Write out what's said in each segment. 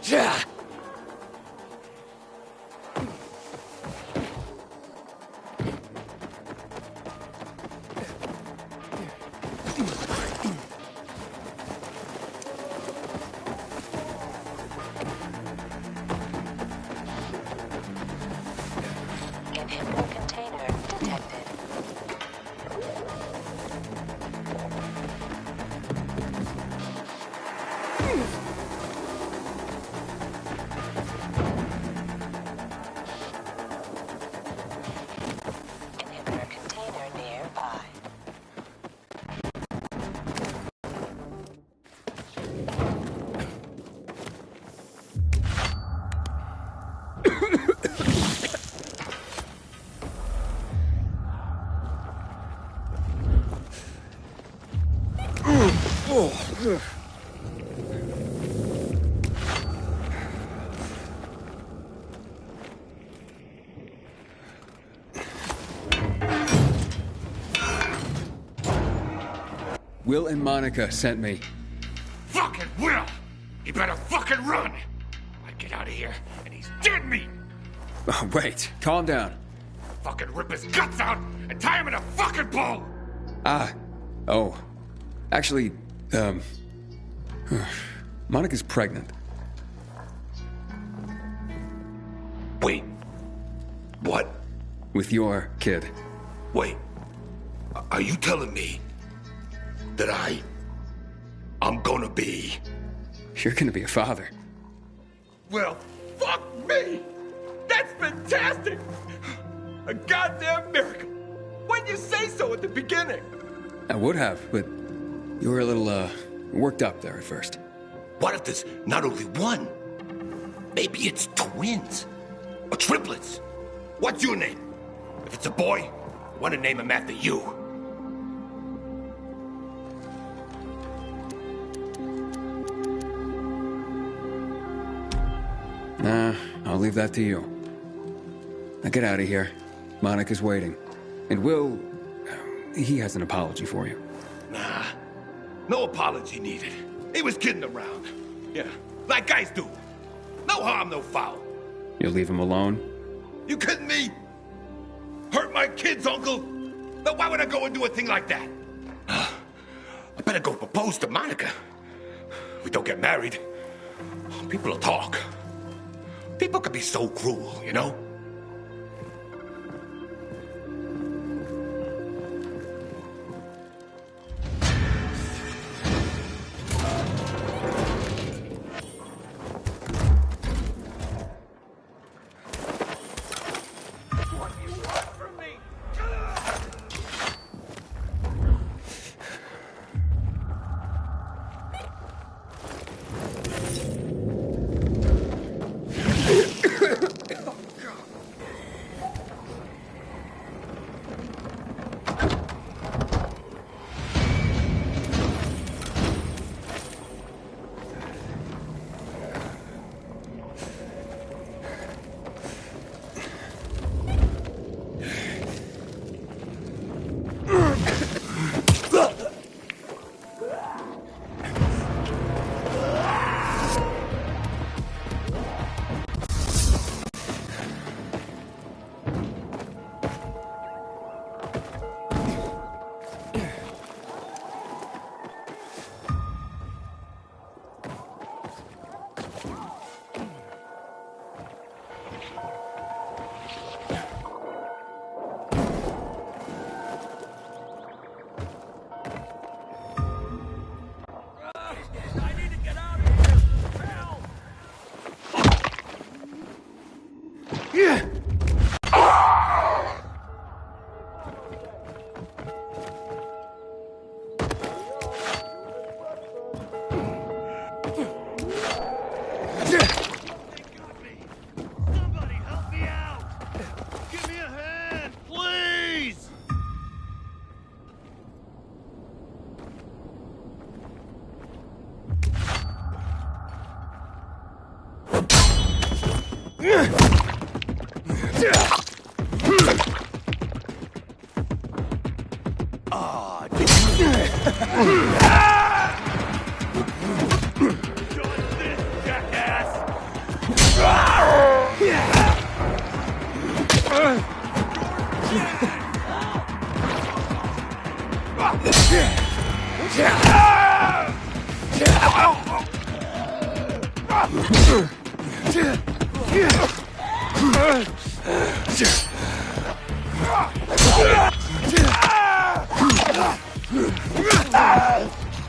Yeah. Inhibitor container detected. Inhibitor container nearby. Will and Monica sent me. Fucking Will! He better fucking run! I get out of here, and he's dead meat! Oh, wait, calm down. Fucking rip his guts out and tie him in a fucking pole! Oh. Actually, Monica's pregnant. Wait. What? With your kid. Wait. Are you telling me that I'm gonna be... You're gonna be a father. Well, fuck me! That's fantastic! A goddamn miracle! Why'd you say so at the beginning? I would have, but you were a little, worked up there at first. What if there's not only one? Maybe it's twins. Or triplets. What's your name? If it's a boy, I want to name him after you. Nah, I'll leave that to you. Now get out of here. Monica's waiting. And Will, he has an apology for you. Nah, no apology needed. He was kidding around. Yeah, like guys do. No harm, no foul. You'll leave him alone? You kidding me? Hurt my kids, Uncle? Then why would I go and do a thing like that? I better go propose to Monica. If we don't get married, people will talk. People can be so cruel, you know? What hand, please! Ah, did you... Join this, jackass!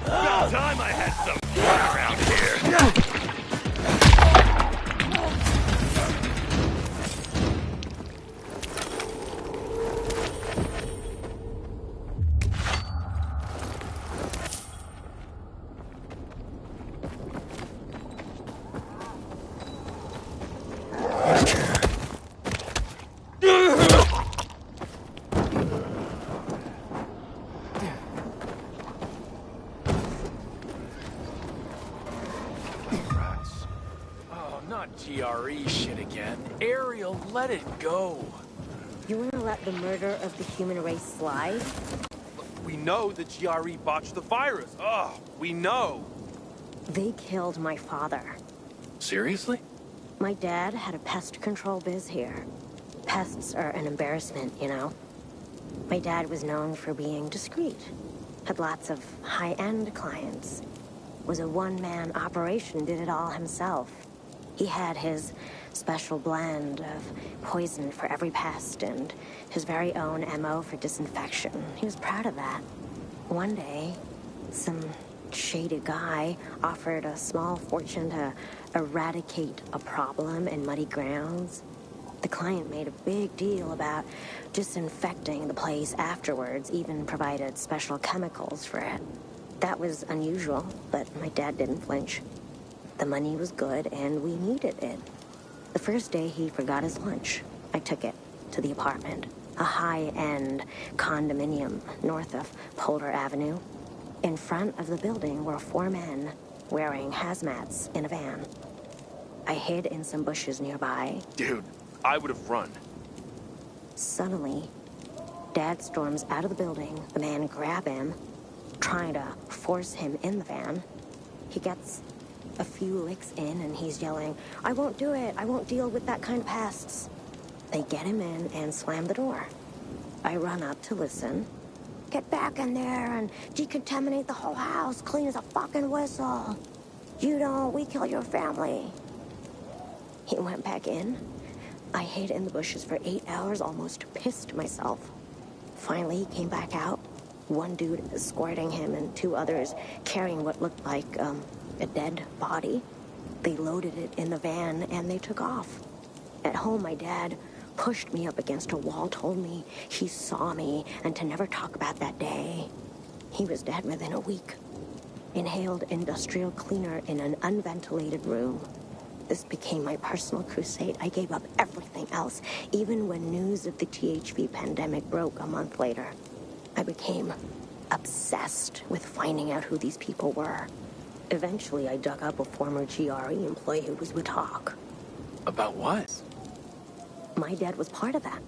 About time I had some fun around here. Oh, not GRE shit again. Ariel, let it go. You want to let the murder of the human race slide? We know the GRE botched the virus. Oh, we know. They killed my father. Seriously? My dad had a pest control biz here. Pests are an embarrassment, you know. My dad was known for being discreet. Had lots of high-end clients. Was a one-man operation, did it all himself. He had his special blend of poison for every pest and his very own MO for disinfection. He was proud of that. One day, some shady guy offered a small fortune to eradicate a problem in muddy grounds. The client made a big deal about disinfecting the place afterwards, even provided special chemicals for it. That was unusual, but my dad didn't flinch. The money was good, and we needed it. The first day, he forgot his lunch. I took it to the apartment, a high-end condominium north of Polder Avenue. In front of the building were 4 men wearing hazmats in a van. I hid in some bushes nearby. Dude, I would have run. Suddenly, Dad storms out of the building. The men grab him, trying to force him in the van. He gets a few licks in and he's yelling, "I won't do it. I won't deal with that kind of pests." They get him in and slam the door. I run up to listen. "Get back in there and decontaminate the whole house, clean as a fucking whistle. You don't, we kill your family." He went back in. I hid in the bushes for 8 hours, almost pissed myself. Finally, he came back out. One dude escorting him and 2 others carrying what looked like, a dead body. They loaded it in the van and they took off. At home, my dad pushed me up against a wall, told me he saw me and to never talk about that day. He was dead within a week. Inhaled industrial cleaner in an unventilated room. This became my personal crusade. I gave up everything else, even when news of the THV pandemic broke a month later. I became obsessed with finding out who these people were. Eventually, I dug up a former GRE employee who was with Hawk. About what? My dad was part of that.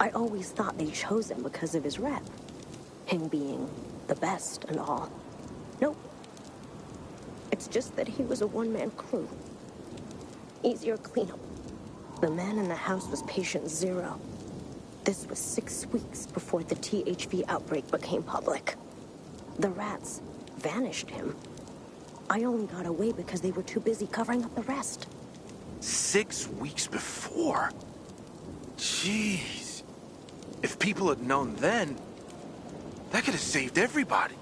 I always thought they chose him because of his rep. Him being the best and all. Nope. It's just that he was a one-man crew. Easier cleanup. The man in the house was patient 0. This was 6 weeks before the THV outbreak became public. The rats vanished him. I only got away because they were too busy covering up the rest. 6 weeks before? Jeez. If people had known then, that could have saved everybody.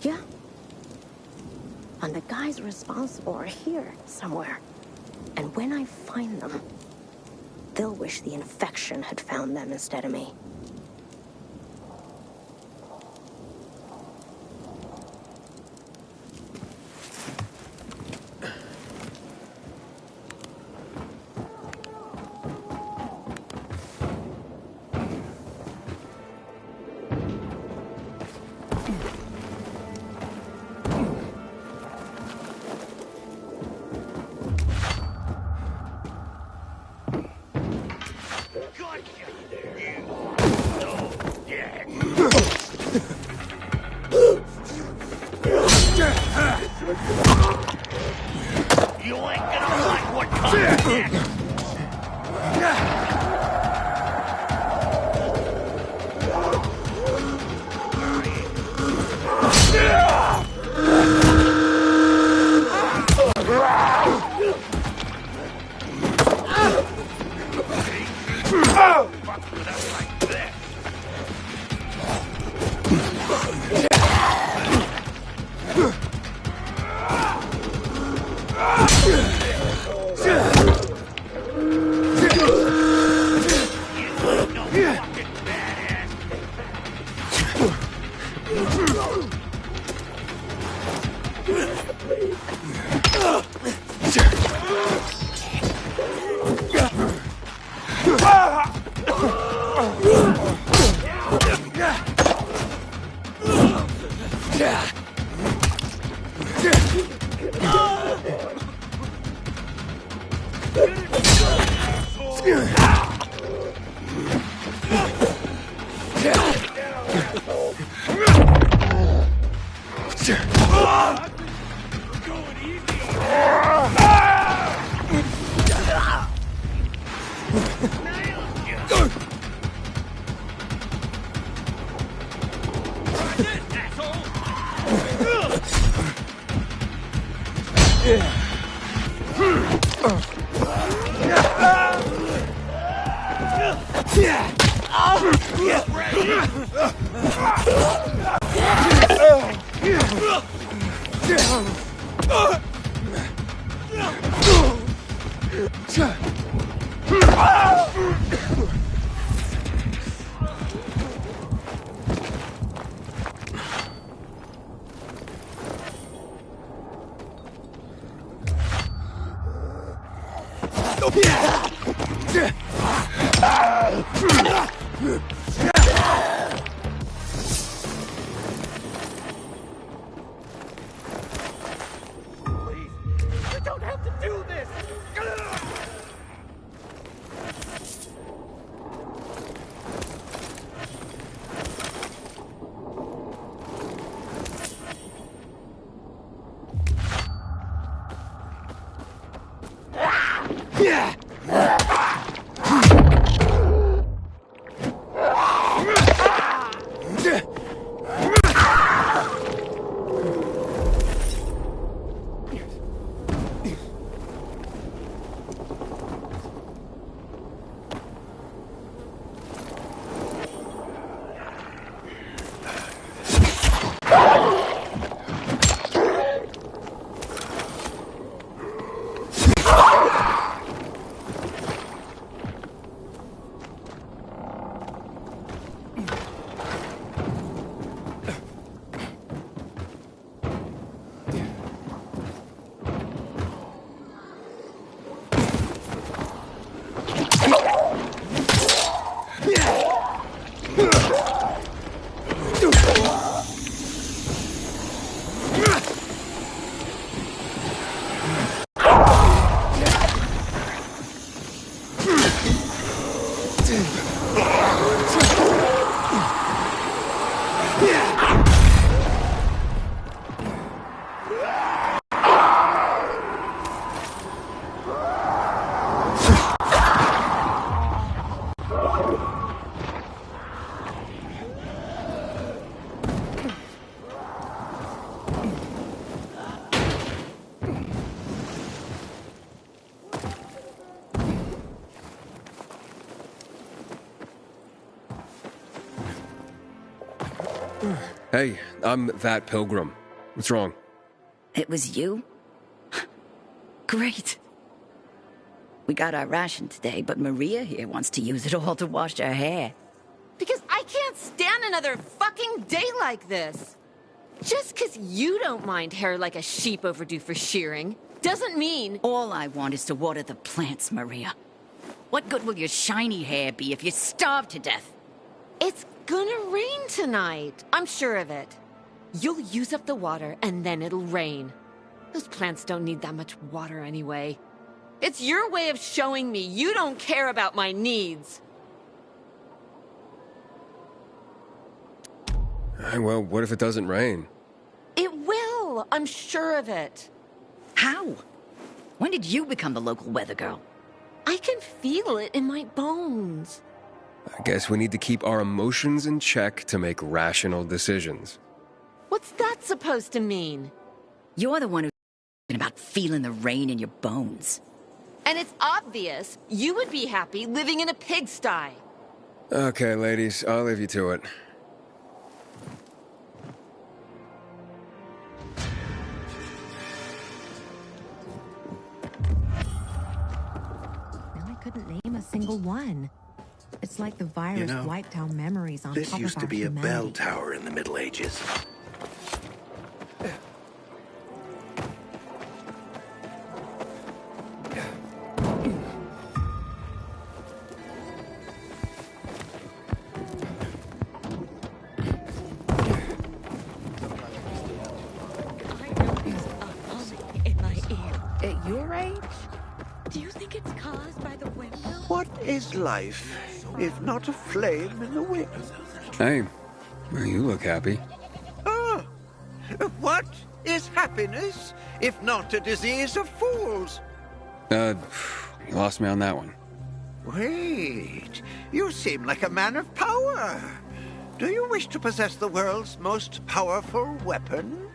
Yeah. And the guys responsible are here somewhere. And when I find them, they'll wish the infection had found them instead of me. Hey, I'm that pilgrim. What's wrong? It was you? Great. We got our ration today, but Maria here wants to use it all to wash her hair. Because I can't stand another fucking day like this. Just 'cause you don't mind hair like a sheep overdue for shearing doesn't mean... All I want is to water the plants, Maria. What good will your shiny hair be if you starve to death? It's gonna rain tonight. I'm sure of it. You'll use up the water and then it'll rain. Those plants don't need that much water anyway. It's your way of showing me you don't care about my needs. Well, what if it doesn't rain? It will. I'm sure of it. How? When did you become the local weather girl? I can feel it in my bones. I guess we need to keep our emotions in check to make rational decisions. What's that supposed to mean? You're the one who's about feeling the rain in your bones. And it's obvious you would be happy living in a pigsty. Okay, ladies, I'll leave you to it. And I couldn't name a single one. It's like the virus wiped our memories on This top used of to our be a bell humanity. tower in the Middle Ages. At your age? Do you think it's caused by the window? What is life, if not a flame in the wind? Hey, well, you look happy. Ah, what is happiness, if not a disease of fools? You lost me on that one. Wait, you seem like a man of power. Do you wish to possess the world's most powerful weapon?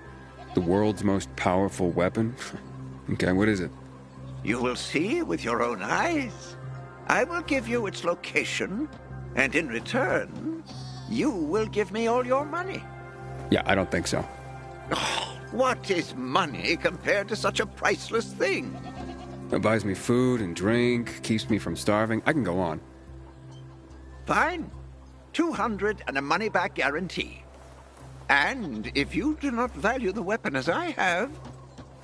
The world's most powerful weapon? Okay, what is it? You will see with your own eyes. I will give you its location, and in return, you will give me all your money. Yeah, I don't think so. Oh, what is money compared to such a priceless thing? It buys me food and drink, keeps me from starving. I can go on. Fine. 200 and a money-back guarantee. And if you do not value the weapon as I have,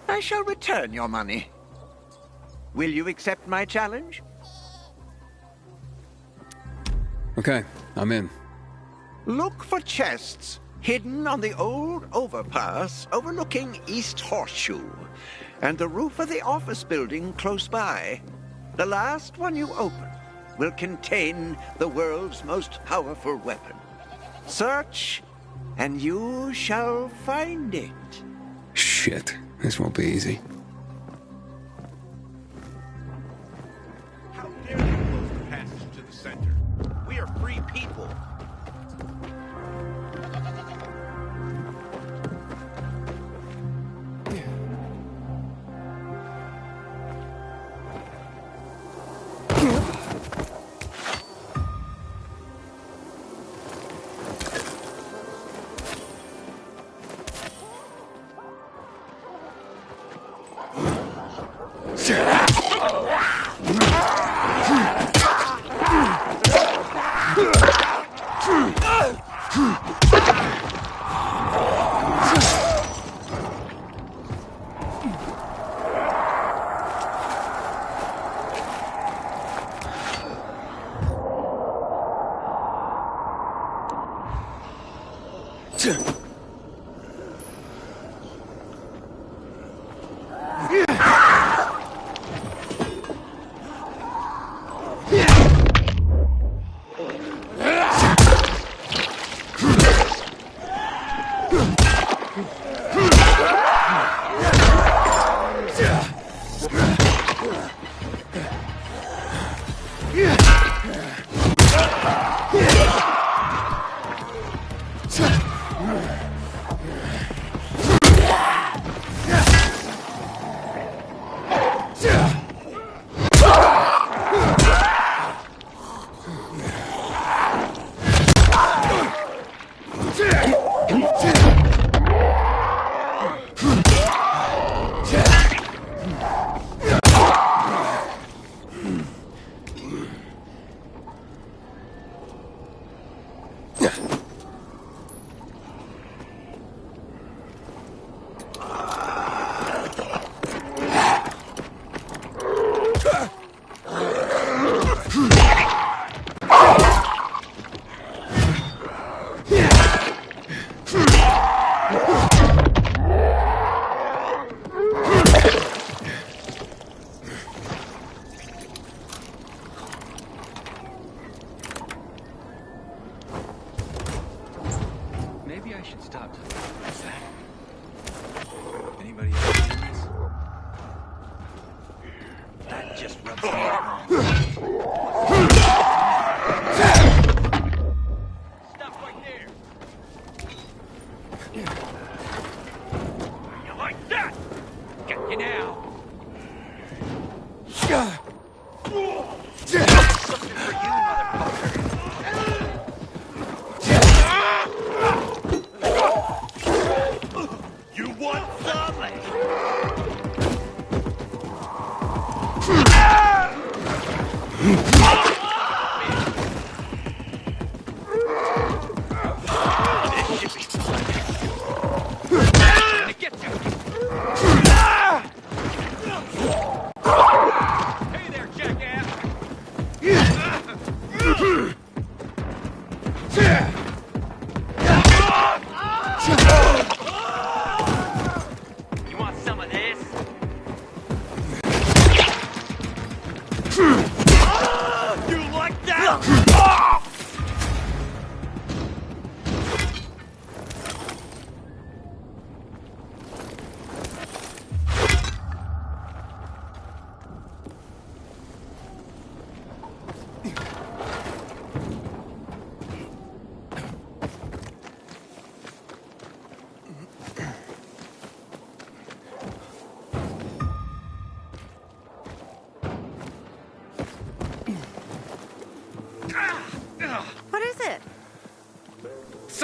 I shall return your money. Will you accept my challenge? Okay, I'm in. Look for chests hidden on the old overpass overlooking East Horseshoe and the roof of the office building close by. The last one you open will contain the world's most powerful weapon. Search, and you shall find it. Shit, this won't be easy. How dare you close the passage to the center? We are free people.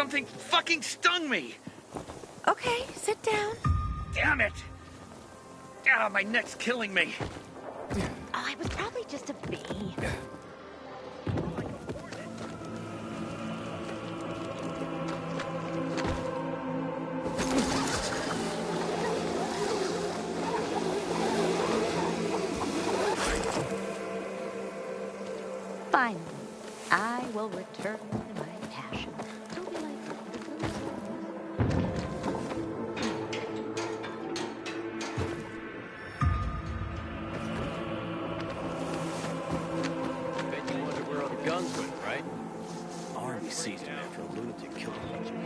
Something fucking stung me! Okay, sit down. Damn it! Ah, my neck's killing me. Oh, it was probably just a bee. Finally, I will return to my passion. Don't be like Bet you wonder where all the guns went, right? Army seized him after a lunatic killed a bunch of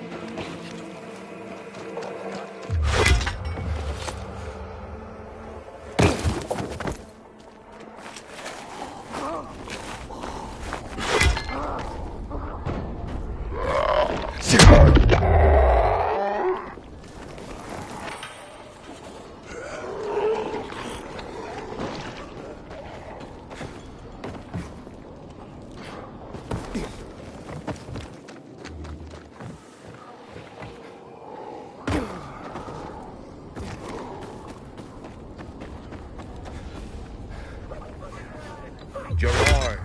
Gerard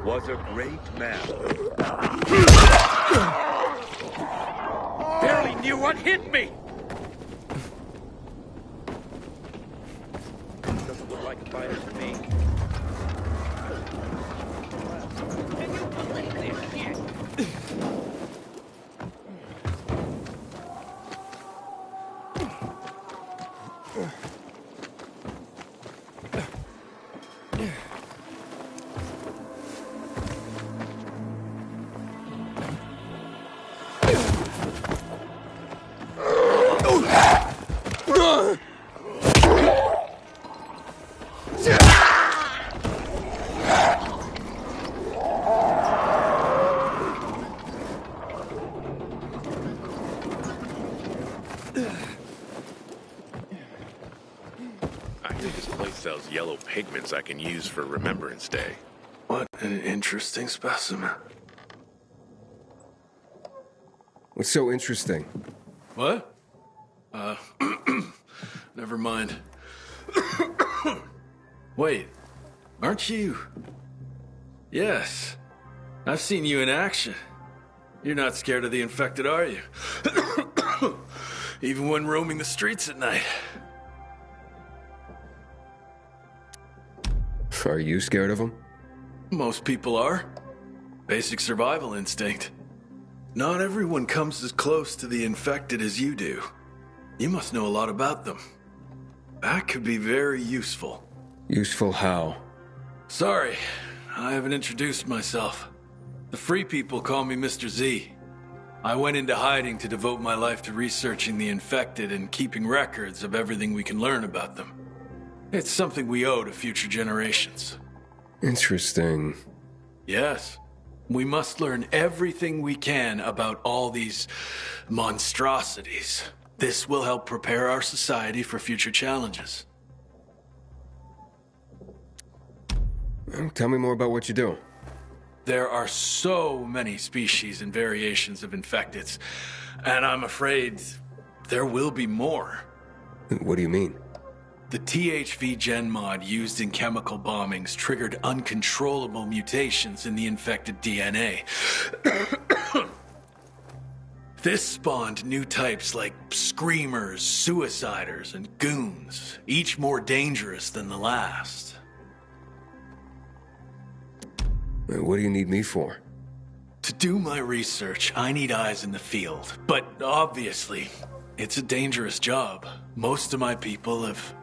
was a great man. Barely knew what hit me! Doesn't look like a fighter to me. Can you believe this shit? I think this place sells yellow pigments I can use for Remembrance Day. What an interesting specimen. What's so interesting? What? Never mind. Wait, aren't you? Yes, I've seen you in action. You're not scared of the infected, are you? Even when roaming the streets at night. Are you scared of them? Most people are. Basic survival instinct. Not everyone comes as close to the infected as you do. You must know a lot about them. That could be very useful. Useful how? Sorry, I haven't introduced myself. The Free People call me Mr. Z. I went into hiding to devote my life to researching the infected and keeping records of everything we can learn about them. It's something we owe to future generations. Interesting. Yes. We must learn everything we can about all these monstrosities. This will help prepare our society for future challenges. Tell me more about what you do. There are so many species and variations of infecteds, and I'm afraid there will be more. What do you mean? The THV gen mod used in chemical bombings triggered uncontrollable mutations in the infected DNA. This spawned new types like screamers, suiciders, and goons, each more dangerous than the last. What do you need me for? To do my research, I need eyes in the field, but obviously, it's a dangerous job. Most of my people have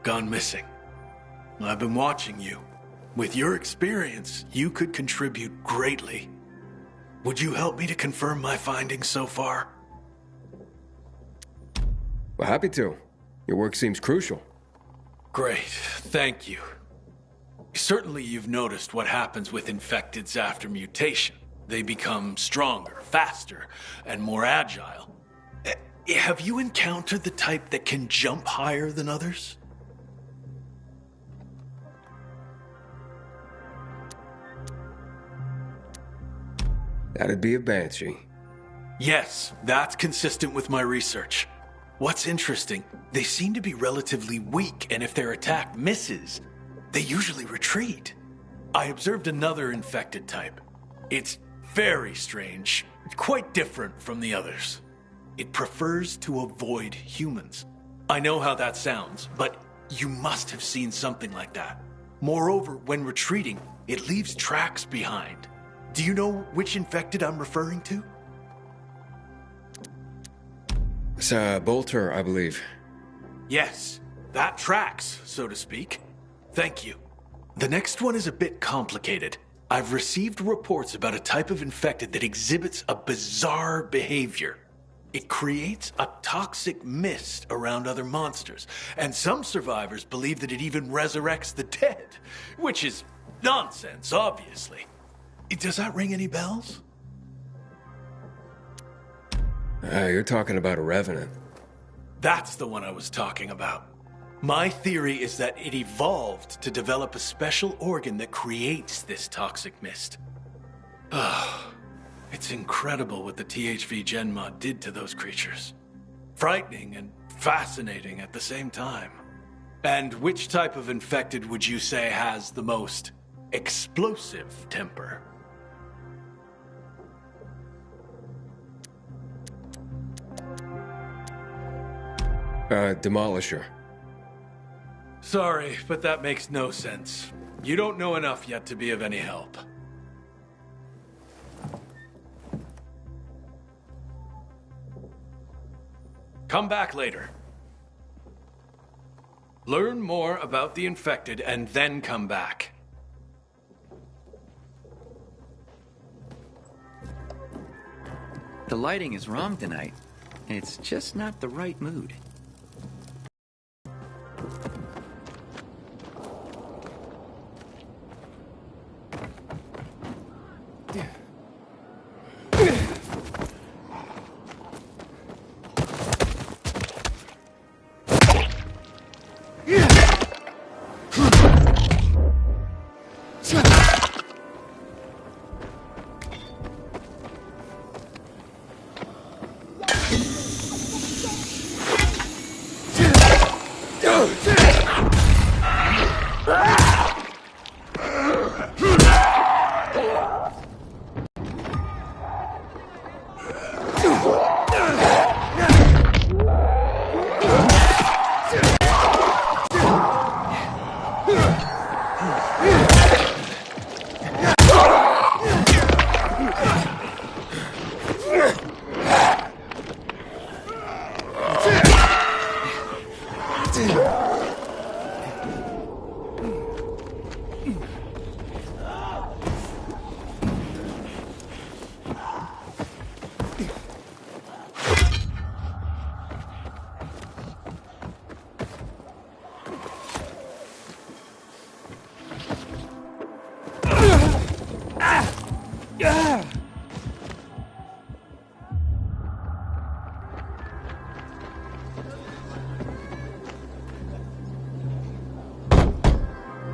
gone missing. I've been watching you. With your experience, you could contribute greatly. Would you help me to confirm my findings so far? Well, happy to. Your work seems crucial. Great, thank you. Certainly you've noticed what happens with infecteds after mutation. They become stronger, faster, and more agile. Have you encountered the type that can jump higher than others? That'd be a banshee. Yes, that's consistent with my research. What's interesting, they seem to be relatively weak, and if their attack misses, they usually retreat. I observed another infected type. It's very strange, quite different from the others. It prefers to avoid humans. I know how that sounds, but you must have seen something like that. Moreover, when retreating, it leaves tracks behind. Do you know which infected I'm referring to? It's Bolter, I believe. Yes, that tracks, so to speak. Thank you. The next one is a bit complicated. I've received reports about a type of infected that exhibits a bizarre behavior. It creates a toxic mist around other monsters, and some survivors believe that it even resurrects the dead, which is nonsense, obviously. Does that ring any bells? You're talking about a revenant. That's the one I was talking about. My theory is that it evolved to develop a special organ that creates this toxic mist. It's incredible what the THV Gen mod did to those creatures. Frightening and fascinating at the same time. And which type of infected would you say has the most explosive temper? Demolisher. Sorry, but that makes no sense. You don't know enough yet to be of any help. Come back later. Learn more about the infected and then come back. The lighting is wrong tonight. It's just not the right mood.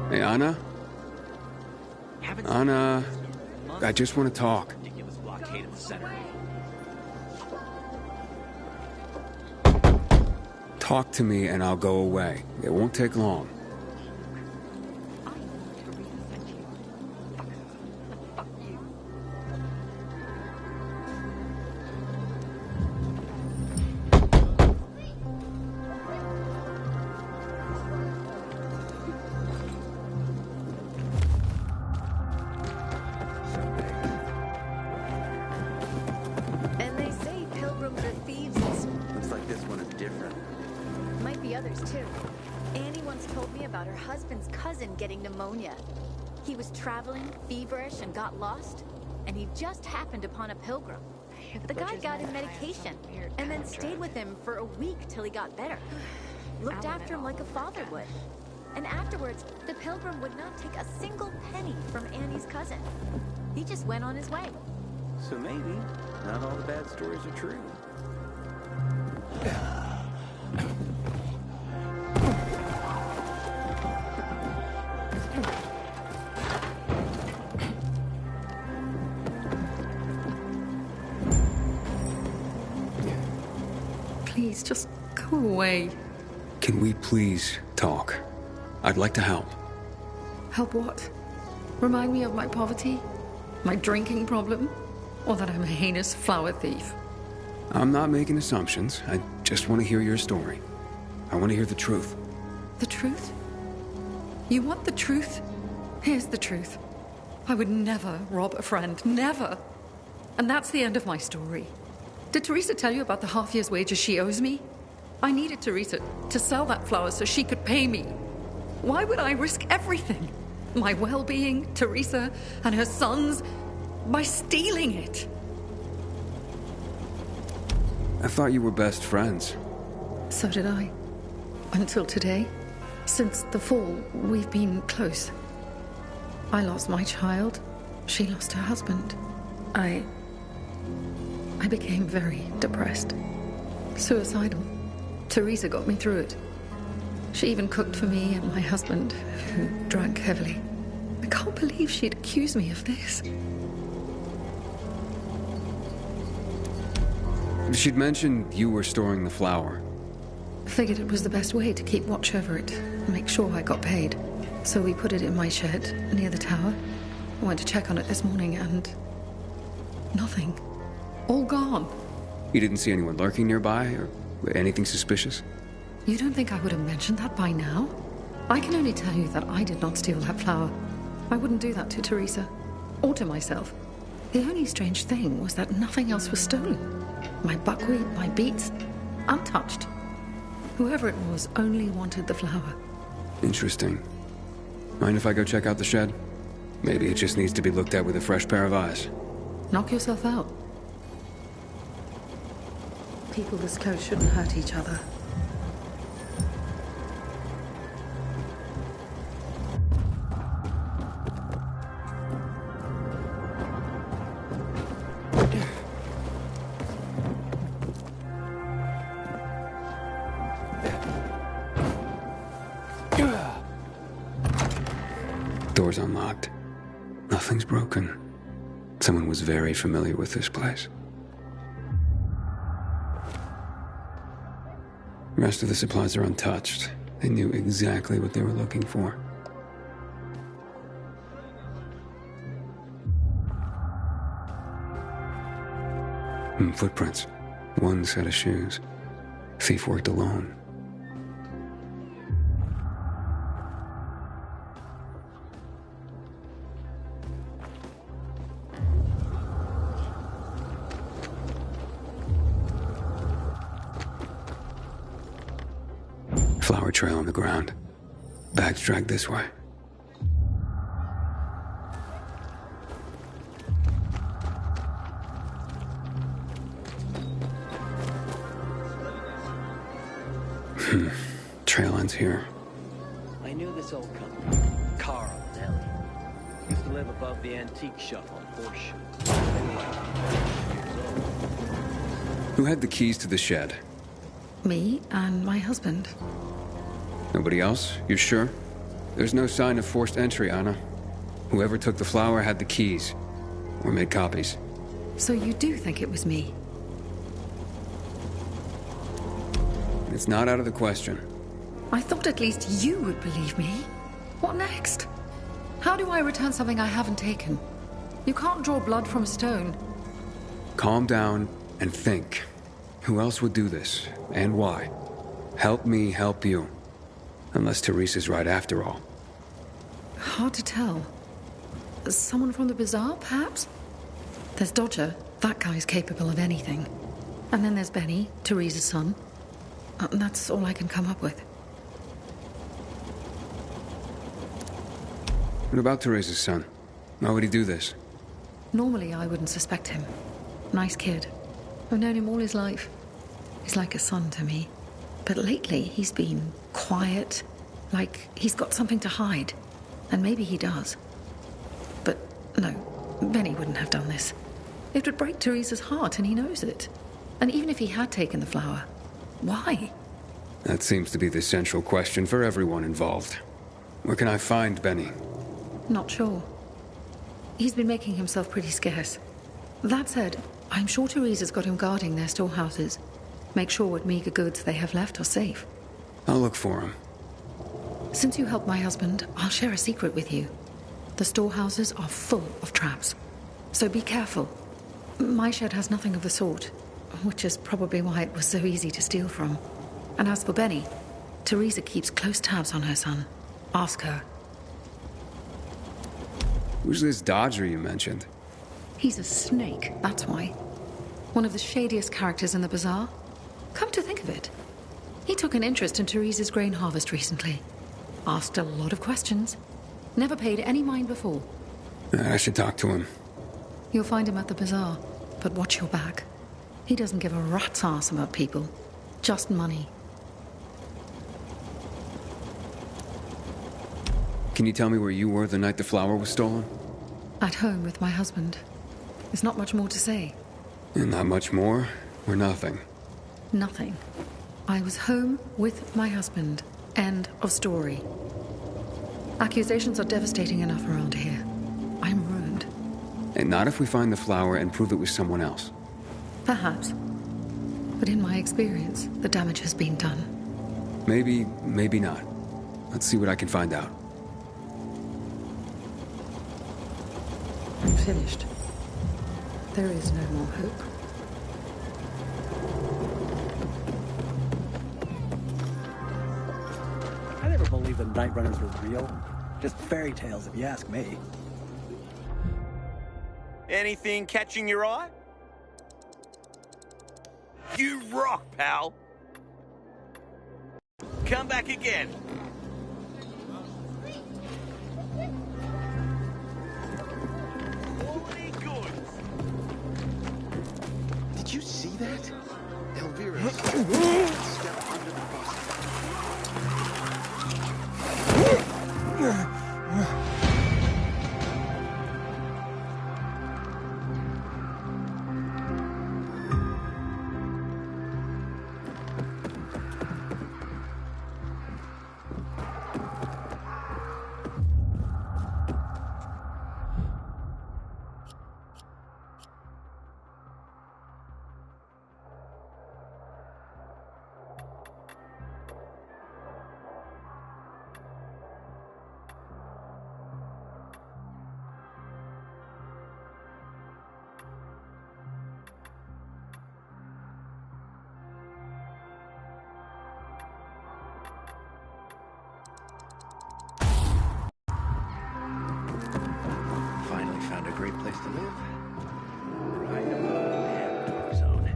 Hey, Anna? Anna, I just want to talk. Talk to me and I'll go away. It won't take long. And they say pilgrims are thieves and Looks like this one is different. might be others too. Annie once told me about her husband's cousin getting pneumonia. He was traveling, feverish, and got lost, and he just happened upon a pilgrim. The guy got him medication, and then stayed with him for a week till he got better. Looked after him like a father would. And afterwards, the pilgrim would not take a single penny from Annie's cousin. He just went on his way. So maybe not all the bad stories are true. Please, just go away. Can we please talk? I'd like to help. Help what? Remind me of my poverty? My drinking problem? Or that I'm a heinous flower thief? I'm not making assumptions. I just want to hear your story. I want to hear the truth. The truth? You want the truth? Here's the truth. I would never rob a friend. Never. And that's the end of my story. Did Teresa tell you about the half year's wages she owes me? I needed Teresa to sell that flower so she could pay me. Why would I risk everything? My well-being, Teresa, and her sons, by stealing it? I thought you were best friends. So did I. Until today. Since the fall, we've been close. I lost my child. She lost her husband. I became very depressed. Suicidal. Teresa got me through it. She even cooked for me and my husband, who drank heavily. I can't believe she'd accuse me of this. She'd mentioned you were storing the flower. Figured it was the best way to keep watch over it and make sure I got paid. So we put it in my shed near the tower. I went to check on it this morning and... nothing. All gone. You didn't see anyone lurking nearby or anything suspicious? You don't think I would have mentioned that by now? I can only tell you that I did not steal that flower. I wouldn't do that to Teresa. Or to myself. The only strange thing was that nothing else was stolen. My buckwheat, my beets, untouched. Whoever it was only wanted the flower. Interesting. Mind if I go check out the shed? Maybe it just needs to be looked at with a fresh pair of eyes. Knock yourself out. People this close shouldn't hurt each other. Door's unlocked. Nothing's broken. Someone was very familiar with this place. The rest of the supplies are untouched. They knew exactly what they were looking for. Footprints. One set of shoes. Thief worked alone. Flower trail on the ground. Bags dragged this way. Trail ends here. I knew this old company. Carl and Ellie. Used to live above the antique shop on Horseshoe. Who had the keys to the shed? Me and my husband. Nobody else? You sure? There's no sign of forced entry, Anna. Whoever took the flower had the keys. Or made copies. So you do think it was me? It's not out of the question. I thought at least you would believe me. What next? How do I return something I haven't taken? You can't draw blood from a stone. Calm down and think. Who else would do this? And why? Help me help you. Unless Teresa's right after all. Hard to tell. Someone from the bazaar, perhaps? There's Dodger. That guy's capable of anything. And then there's Benny, Teresa's son. That's all I can come up with. What about Teresa's son? Why would he do this? Normally, I wouldn't suspect him. Nice kid. I've known him all his life. He's like a son to me. But lately, he's been quiet, like he's got something to hide. And maybe he does. But no, Benny wouldn't have done this. It would break Teresa's heart, and he knows it. And even if he had taken the flower, why? That seems to be the central question for everyone involved. Where can I find Benny? Not sure. He's been making himself pretty scarce. That said, I'm sure Teresa's got him guarding their storehouses. Make sure what meager goods they have left are safe. I'll look for him. Since you helped my husband, I'll share a secret with you. The storehouses are full of traps, so be careful. My shed has nothing of the sort, which is probably why it was so easy to steal from. And as for Benny, Teresa keeps close tabs on her son. Ask her. Who's this Dodger you mentioned? He's a snake, that's why. One of the shadiest characters in the bazaar. Come to think of it, he took an interest in Teresa's grain harvest recently. Asked a lot of questions. Never paid any mind before. I should talk to him. You'll find him at the bazaar, but watch your back. He doesn't give a rat's ass about people. Just money. Can you tell me where you were the night the flower was stolen? At home with my husband. There's not much more to say. And not much more, or nothing? Nothing. I was home with my husband. End of story. Accusations are devastating enough around here. I'm ruined. And not if we find the flower and prove it was someone else. Perhaps. But in my experience, the damage has been done. Maybe, maybe not. Let's see what I can find out. I'm finished. There is no more hope. I never believed the Night Runners were real. Just fairy tales, if you ask me. Anything catching your eye? You rock, pal. Come back again. Quality goods. Did you see that? Elvira stepped under the bus. Finally found a great place to live. Right above the damn zone.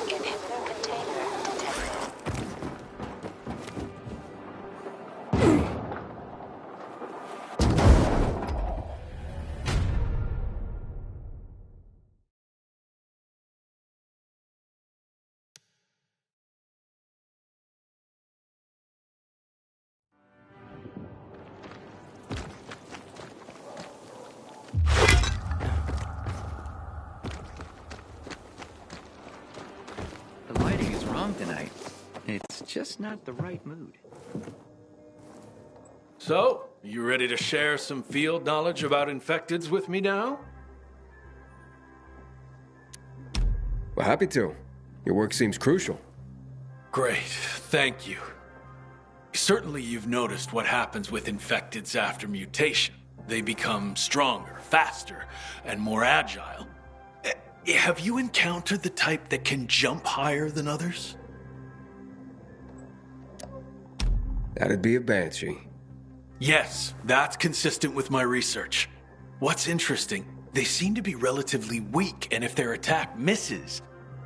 Inhibitor container detected. The lighting is wrong tonight. It's just not the right mood. So, you ready to share some field knowledge about infecteds with me now? Well, happy to. Your work seems crucial. Great, thank you. Certainly you've noticed what happens with infecteds after mutation. They become stronger, faster, and more agile. Have you encountered the type that can jump higher than others? That'd be a banshee. Yes, that's consistent with my research. What's interesting, they seem to be relatively weak, and if their attack misses,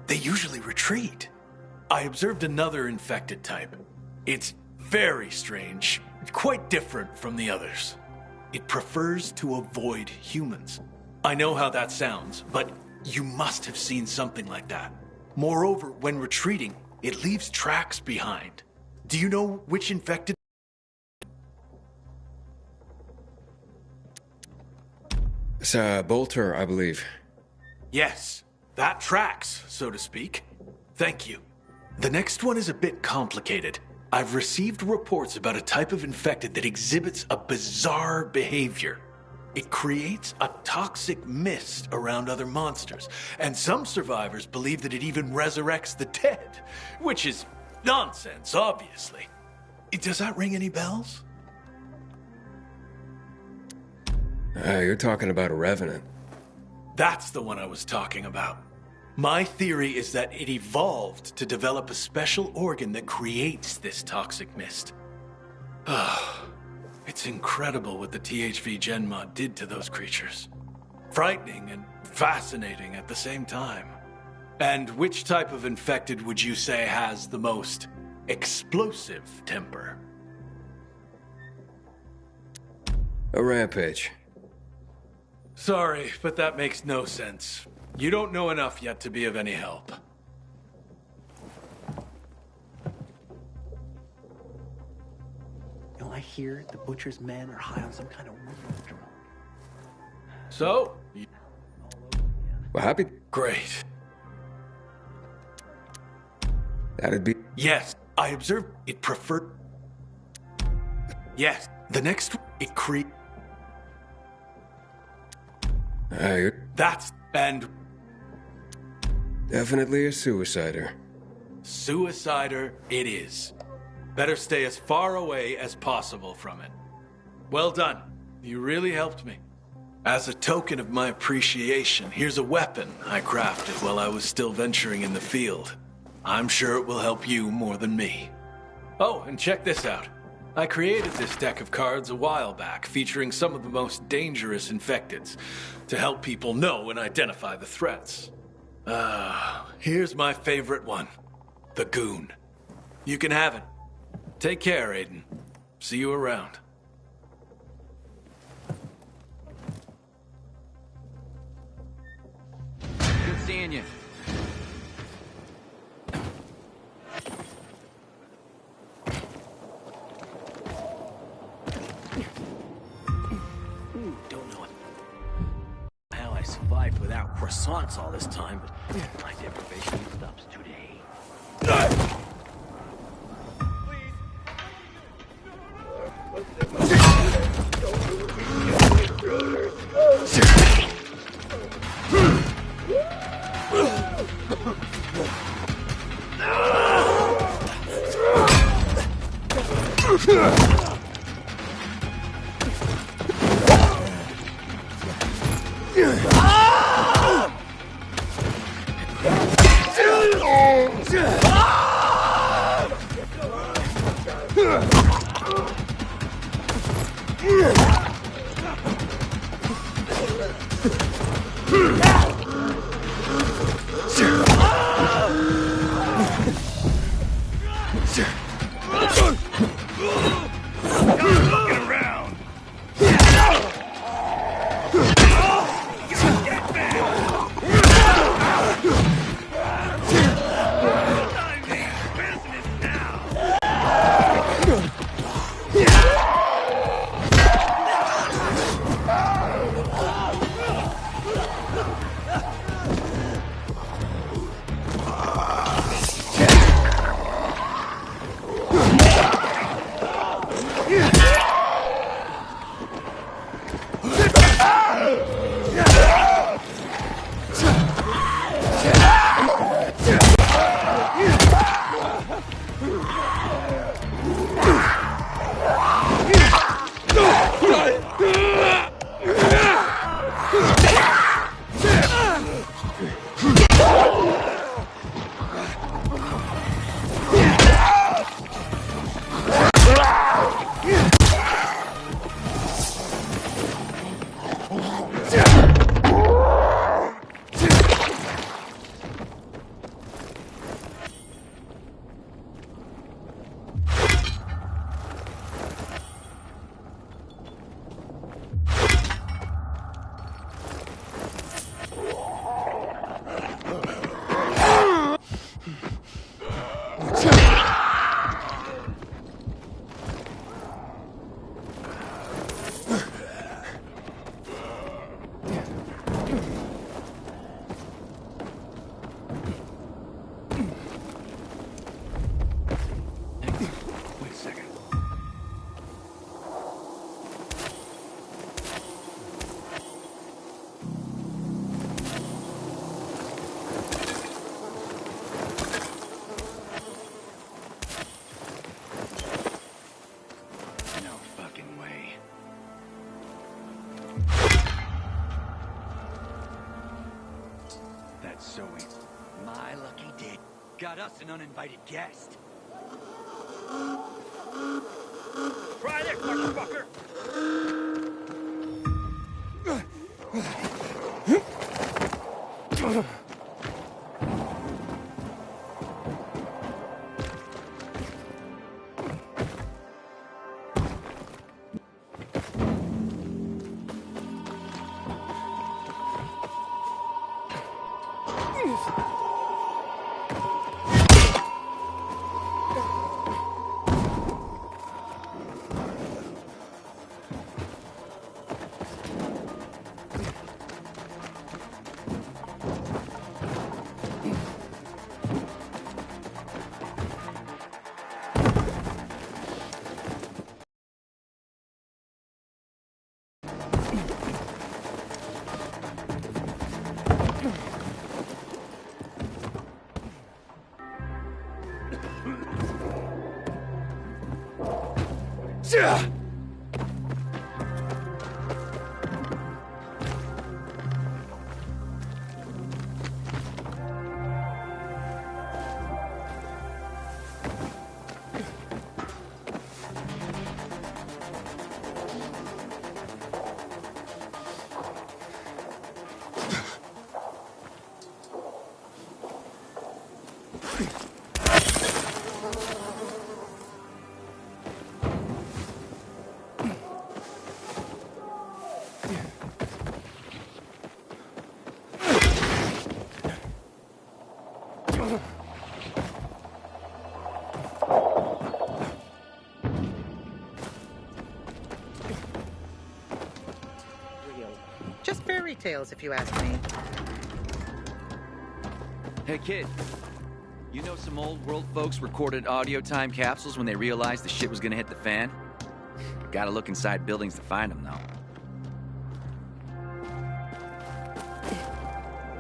they usually retreat. I observed another infected type. It's very strange, quite different from the others. It prefers to avoid humans. I know how that sounds, but you must have seen something like that. Moreover, when retreating, it leaves tracks behind. Do you know which infected? It's Bolter, I believe. Yes, that tracks, so to speak. Thank you. The next one is a bit complicated. I've received reports about a type of infected that exhibits a bizarre behavior. It creates a toxic mist around other monsters, and some survivors believe that it even resurrects the dead, which is nonsense, obviously. Does that ring any bells? You're talking about a revenant. That's the one I was talking about. My theory is that it evolved to develop a special organ that creates this toxic mist. It's incredible what the THV Gen mod did to those creatures. Frightening and fascinating at the same time. And which type of infected would you say has the most explosive temper? A rampage. Sorry, but that makes no sense. You don't know enough yet to be of any help. You know, I hear the Butcher's men are high on some kind of weird drug. So? Well, happy. Great. That'd be. Yes, I observed it preferred. Yes, the next it That's and. Definitely a suicider. Suicider it is. Better stay as far away as possible from it. Well done. You really helped me. As a token of my appreciation, here's a weapon I crafted while I was still venturing in the field. I'm sure it will help you more than me. Oh, and check this out. I created this deck of cards a while back, featuring some of the most dangerous infecteds, to help people know and identify the threats. Here's my favorite one. The Goon. You can have it. Take care, Aiden. See you around. Good seeing you. Don't know how I survived without croissants all this time, but my deprivation stops today. That's so easy. My lucky did. Got us an uninvited guest. Try this, motherfucker! Just fairy tales, if you ask me. Hey, kid. You know some old world folks recorded audio time capsules when they realized the shit was gonna hit the fan? Gotta look inside buildings to find them, though.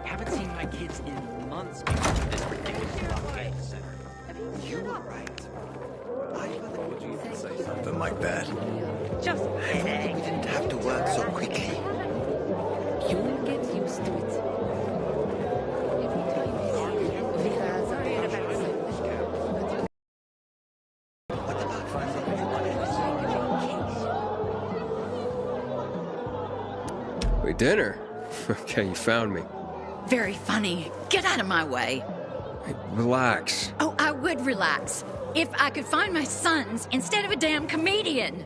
Haven't seen my kids in months because of this ridiculous blockade center. You were right. Would you even say something like that? Just kidding. We didn't have to work so quickly. You'll get used to it. Wait, dinner? Okay, you found me. Very funny. Get out of my way. Hey, relax. Oh, I would relax if I could find my sons instead of a damn comedian.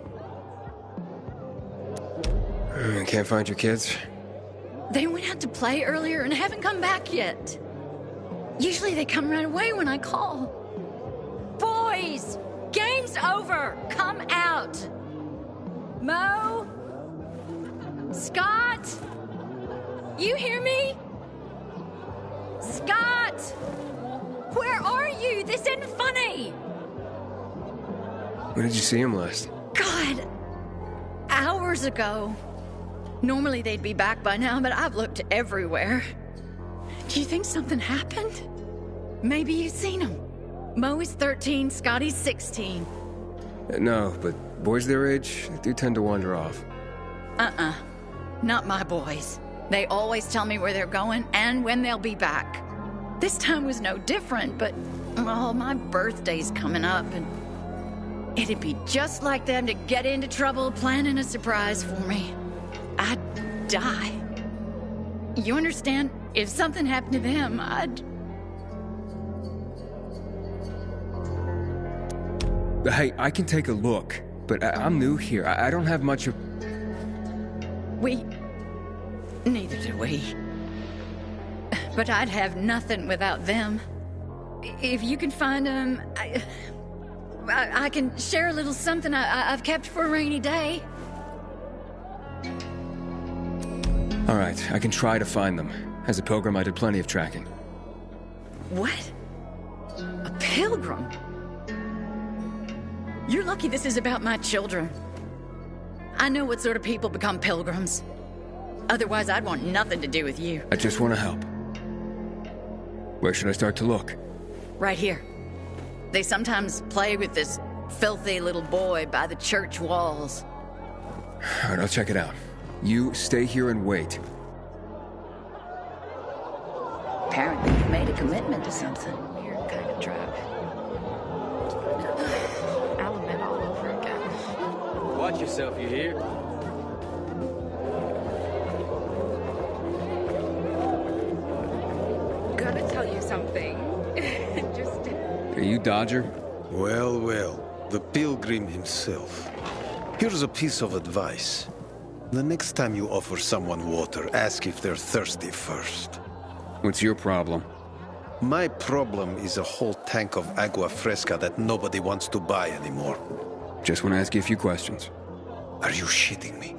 Can't find your kids? They went out to play earlier and haven't come back yet. Usually they come right away when I call. Boys, game's over. Come out. Mo? Scott? You hear me? Scott! Where are you? This isn't funny. When did you see him last? God, hours ago. Normally they'd be back by now, but I've looked everywhere. Do you think something happened? Maybe you've seen him. Mo is 13, Scotty's 16. No, but boys their age do tend to wander off. Not my boys. They always tell me where they're going and when they'll be back. This time was no different, but, well, my birthday's coming up, and it'd be just like them to get into trouble planning a surprise for me. I'd die. You understand? If something happened to them, I'd... Hey, I can take a look, but I'm new here. I don't have much of... Neither do we. But I'd have nothing without them. If you can find them, I can share a little something I've kept for a rainy day. All right, I can try to find them. As a pilgrim, I did plenty of tracking. What? A pilgrim? You're lucky this is about my children. I know what sort of people become pilgrims. Otherwise, I'd want nothing to do with you. I just want to help. Where should I start to look? Right here. They sometimes play with this filthy little boy by the church walls. All right, I'll check it out. You stay here and wait. Apparently you made a commitment to something. Weird kind of drug. Element all over again. Watch yourself, you hear? Gotta tell you something. Just... Are you Dodger? Well, well. The pilgrim himself. Here's a piece of advice. The next time you offer someone water, ask if they're thirsty first. What's your problem? My problem is a whole tank of agua fresca that nobody wants to buy anymore. Just want to ask you a few questions. Are you shitting me?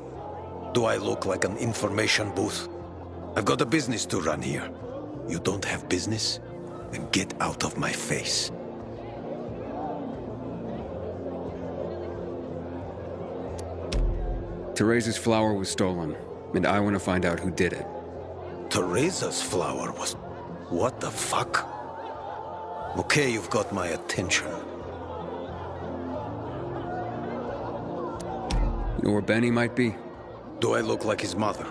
Do I look like an information booth? I've got a business to run here. You don't have business? Then get out of my face. Teresa's flower was stolen, and I want to find out who did it. Teresa's flower was... What the fuck? Okay, you've got my attention. You know where Benny might be? Do I look like his mother?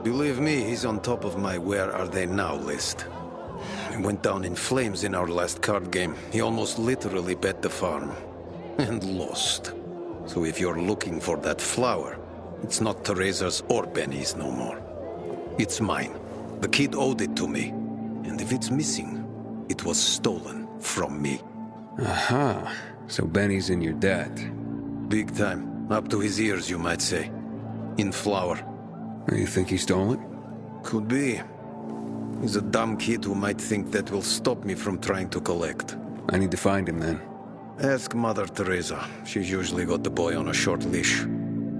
Believe me, he's on top of my where are they now list. He went down in flames in our last card game. He almost literally bet the farm. And lost. So if you're looking for that flower, it's not Teresa's or Benny's no more. It's mine. The kid owed it to me. And if it's missing, it was stolen from me. Aha. So Benny's in your debt. Big time. Up to his ears, you might say. In flour. You think he stole it? Could be. He's a dumb kid who might think that will stop me from trying to collect. I need to find him then. Ask Mother Teresa. She's usually got the boy on a short leash.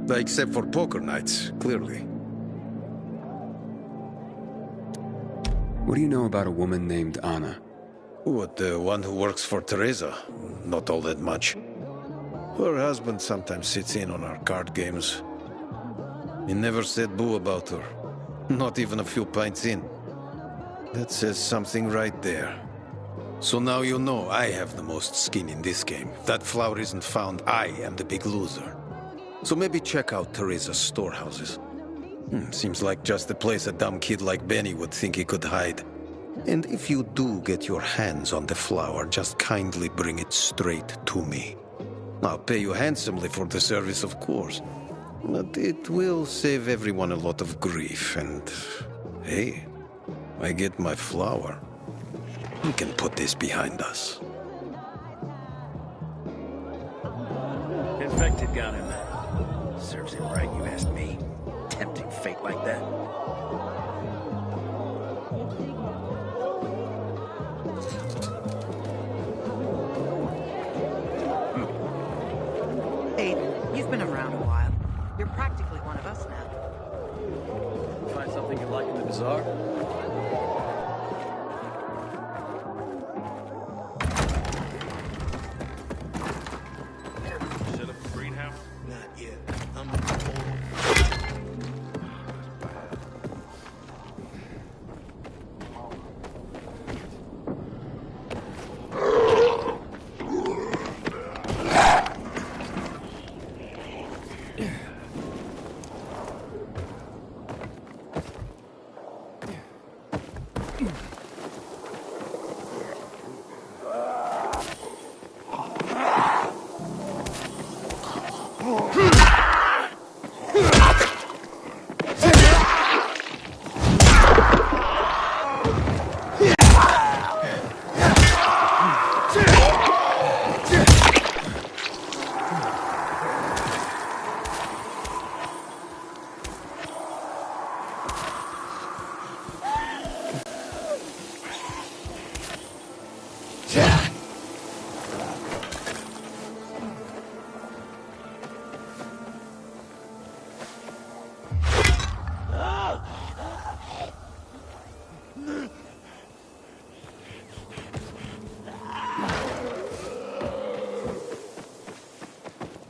Except for poker nights, clearly. What do you know about a woman named Anna? What, the one who works for Teresa? Not all that much. Her husband sometimes sits in on our card games. He never said boo about her. Not even a few pints in. That says something right there. So now you know I have the most skin in this game. If that flower isn't found, I am the big loser. So maybe check out Teresa's storehouses. Seems like just a place a dumb kid like Benny would think he could hide. And if you do get your hands on the flower, just kindly bring it straight to me. I'll pay you handsomely for the service, of course. But it will save everyone a lot of grief, and... hey, I get my flower. We can put this behind us. Infected got him. Serves him right, you asked me. Tempting fate like that. Aiden, you've been around a while. You're practically one of us now. Find something you like in the bazaar? Set up a greenhouse? Not yet. I'm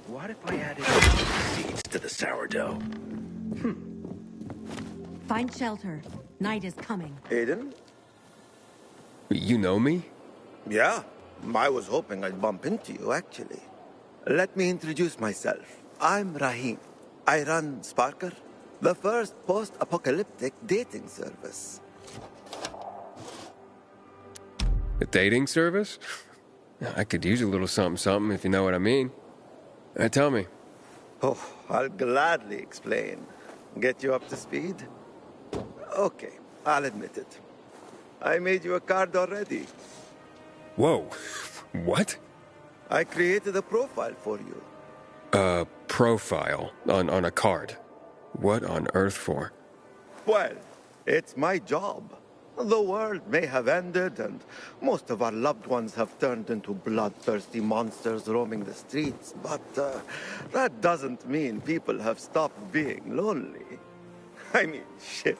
What if I added seeds to the sourdough? Find shelter. Night is coming. Aiden? You know me? Yeah. I was hoping I'd bump into you, actually. Let me introduce myself. I'm Rahim. I run Sparker, the first post-apocalyptic dating service. A dating service? I could use a little something, if you know what I mean. Tell me. Oh, I'll gladly explain. Get you up to speed? Okay, I'll admit it. I made you a card already. Whoa. What? I created a profile for you. A profile on a card. What on earth for? Well, it's my job. The world may have ended, and most of our loved ones have turned into bloodthirsty monsters roaming the streets, but that doesn't mean people have stopped being lonely. I mean, shit.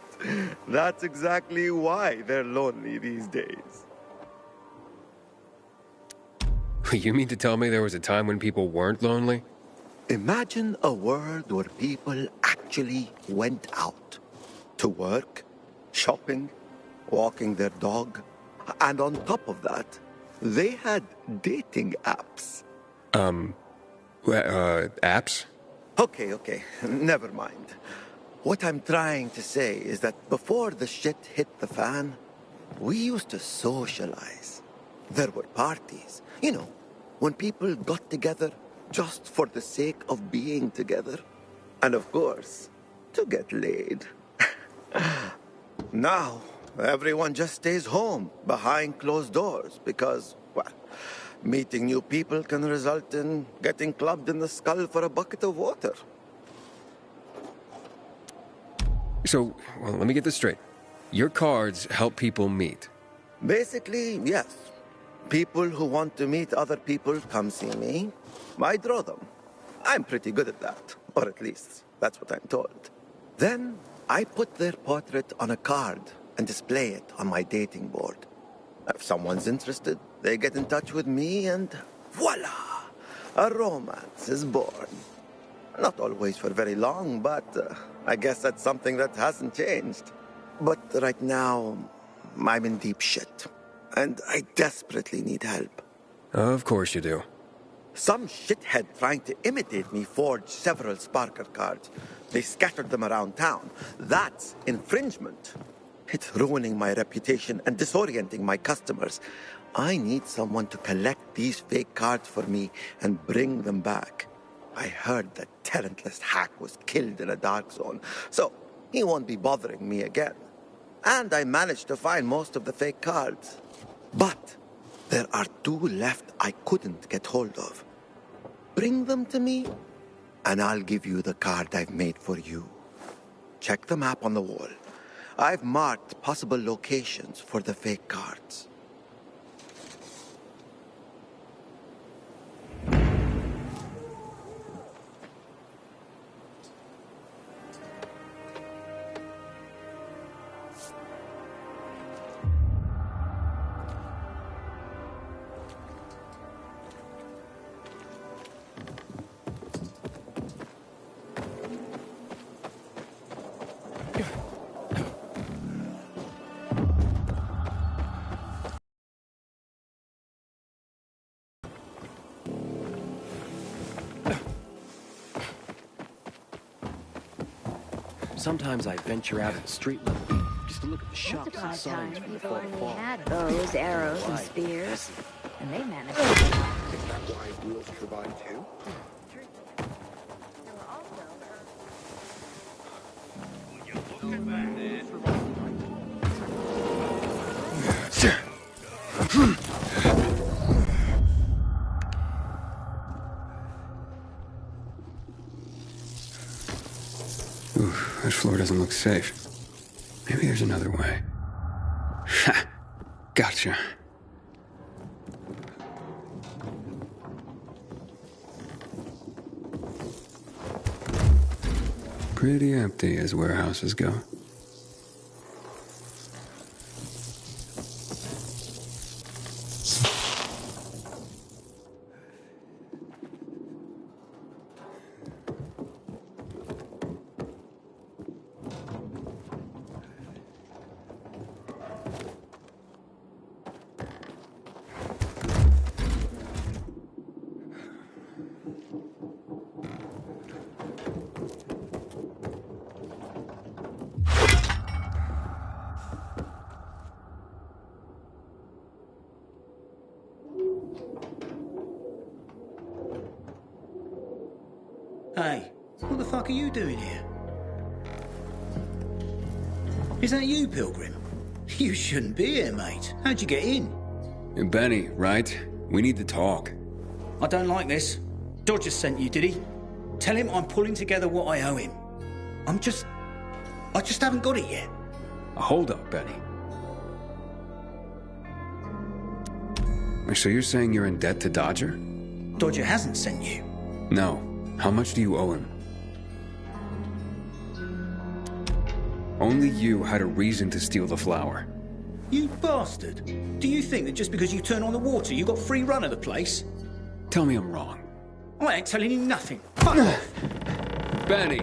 That's exactly why they're lonely these days. You mean to tell me there was a time when people weren't lonely? Imagine a world where people actually went out to work, shopping, walking their dog, and on top of that, they had dating apps. Apps? Okay, never mind. What I'm trying to say is that before the shit hit the fan, we used to socialize. There were parties, you know, when people got together just for the sake of being together. And of course, to get laid. Now, everyone just stays home behind closed doors because, well, meeting new people can result in getting clubbed in the skull for a bucket of water. So, well, let me get this straight. Your cards help people meet. Basically, yes. People who want to meet other people come see me. I draw them. I'm pretty good at that. Or at least, that's what I'm told. Then, I put their portrait on a card and display it on my dating board. If someone's interested, they get in touch with me and voila! A romance is born. Not always for very long, but I guess that's something that hasn't changed. But right now, I'm in deep shit. And I desperately need help. Of course you do. Some shithead trying to imitate me forged several Sparker cards. They scattered them around town. That's infringement. It's ruining my reputation and disorienting my customers. I need someone to collect these fake cards for me and bring them back. I heard that talentless hack was killed in a dark zone, so he won't be bothering me again. And I managed to find most of the fake cards. But there are 2 left I couldn't get hold of. Bring them to me, and I'll give you the card I've made for you. Check the map on the wall. I've marked possible locations for the fake cards. Sometimes I venture out at the street level just to look at the shops and signs from before the fall. Had those arrows and spears, and they managed to... Is that why we'll survive too? Oof, this floor doesn't look safe. Maybe there's another way. Ha! Gotcha. Pretty empty as warehouses go. you doing here? Is that you, Pilgrim? You shouldn't be here, mate. How'd you get in? Benny, right? We need to talk. I don't like this. Dodger sent you, did he? Tell him I'm pulling together what I owe him. I just haven't got it yet. Hold up, Benny. So you're saying you're in debt to Dodger? Dodger hasn't sent you. No. How much do you owe him? Only you had a reason to steal the flower. You bastard. Do you think that just because you turn on the water, you got free run of the place? Tell me I'm wrong. I ain't telling you nothing. Fuck off. Benny!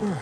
My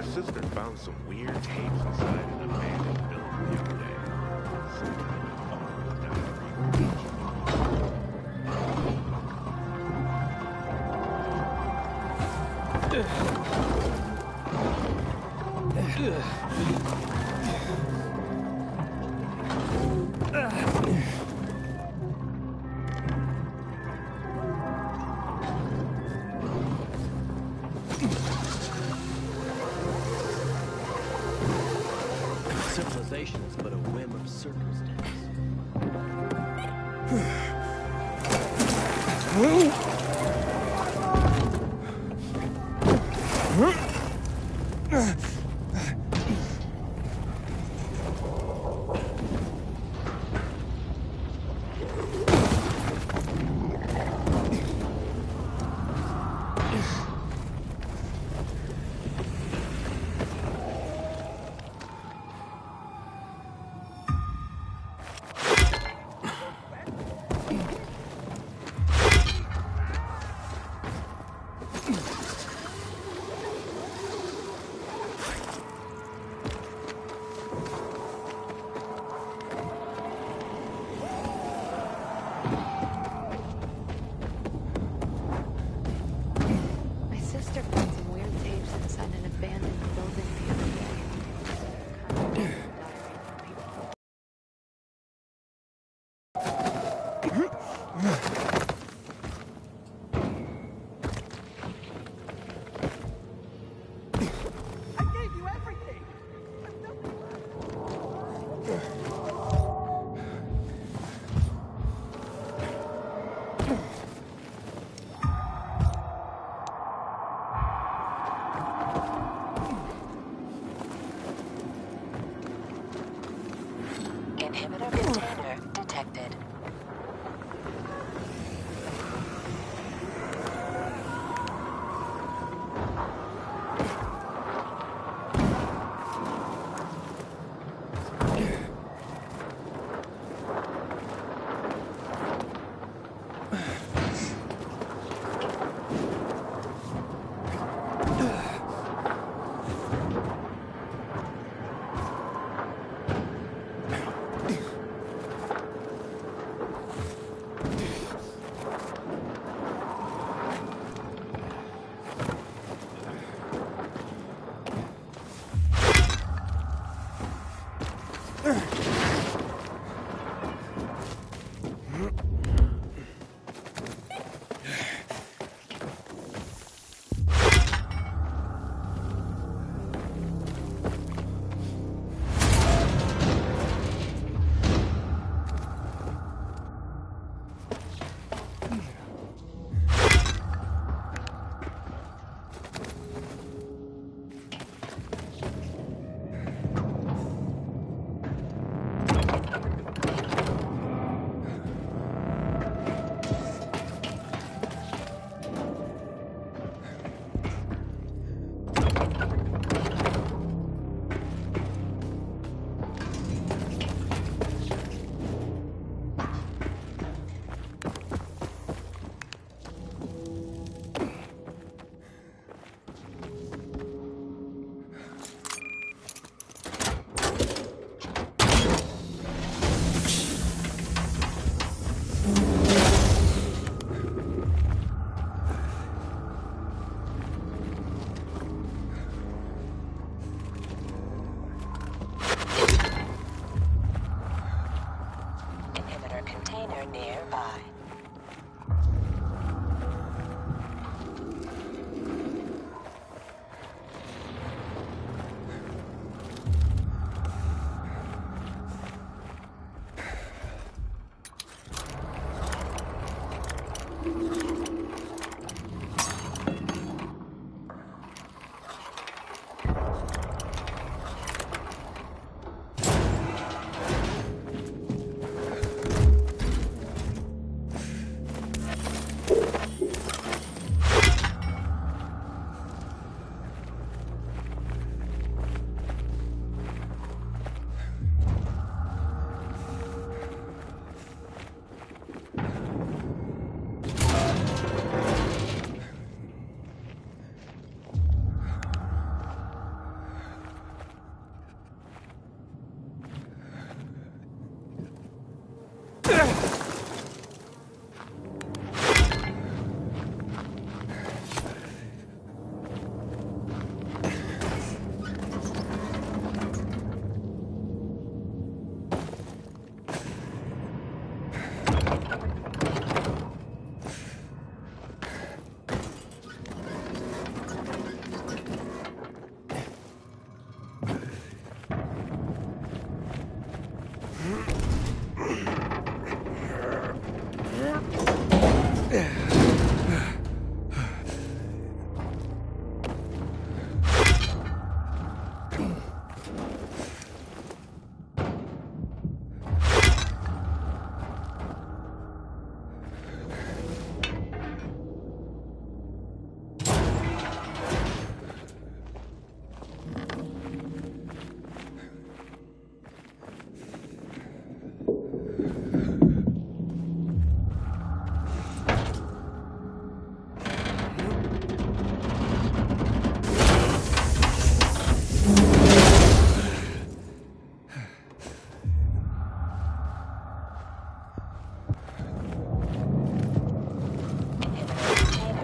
sister found some weird tapes inside an abandoned building the other day. Some kind of oral Civilization is but a whim of circumstance.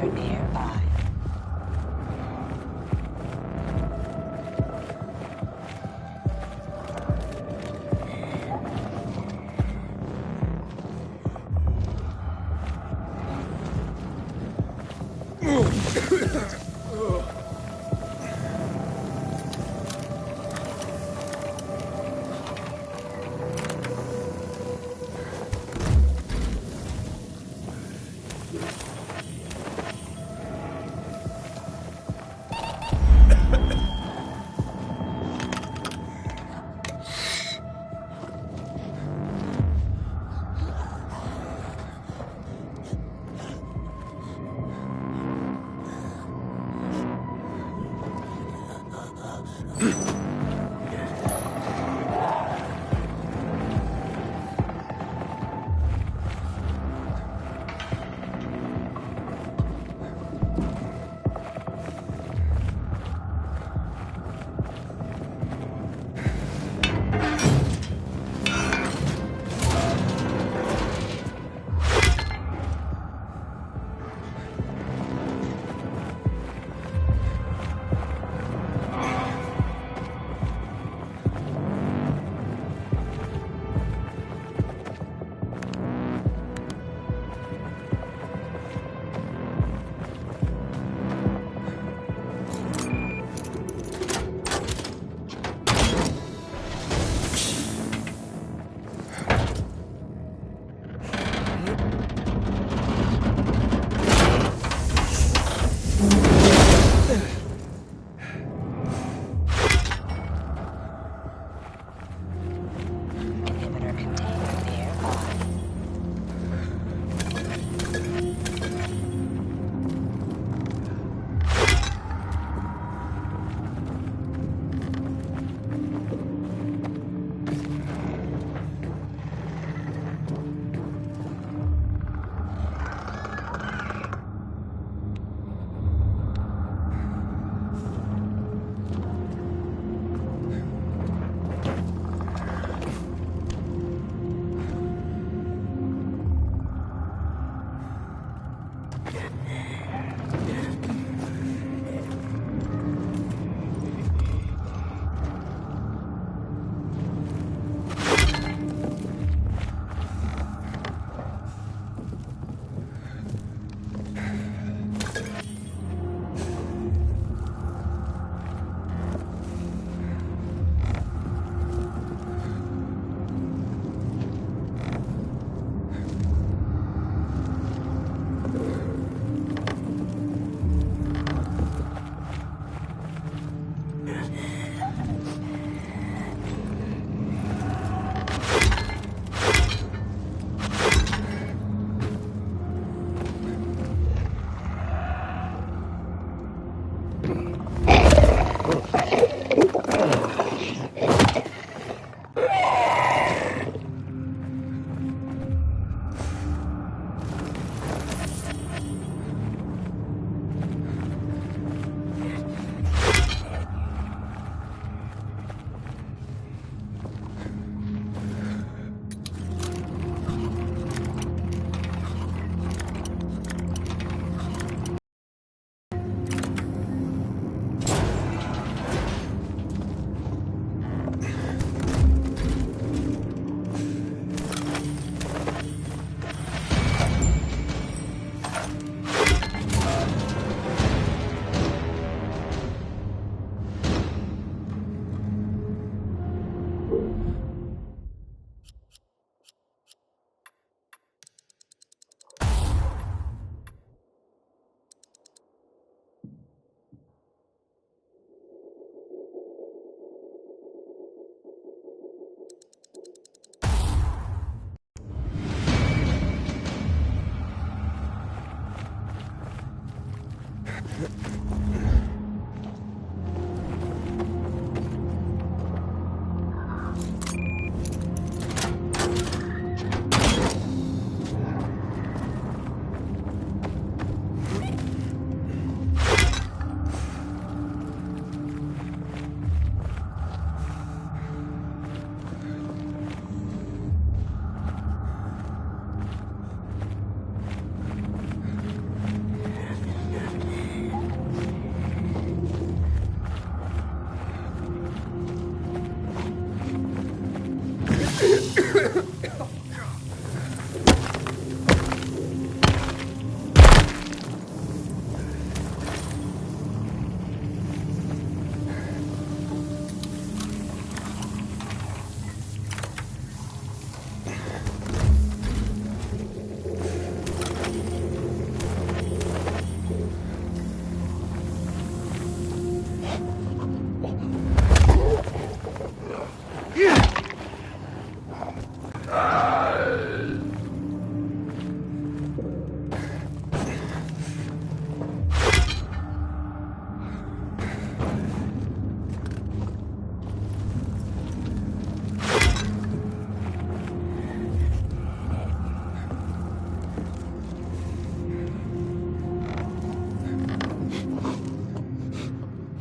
amphitheater nearby.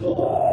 Ugh.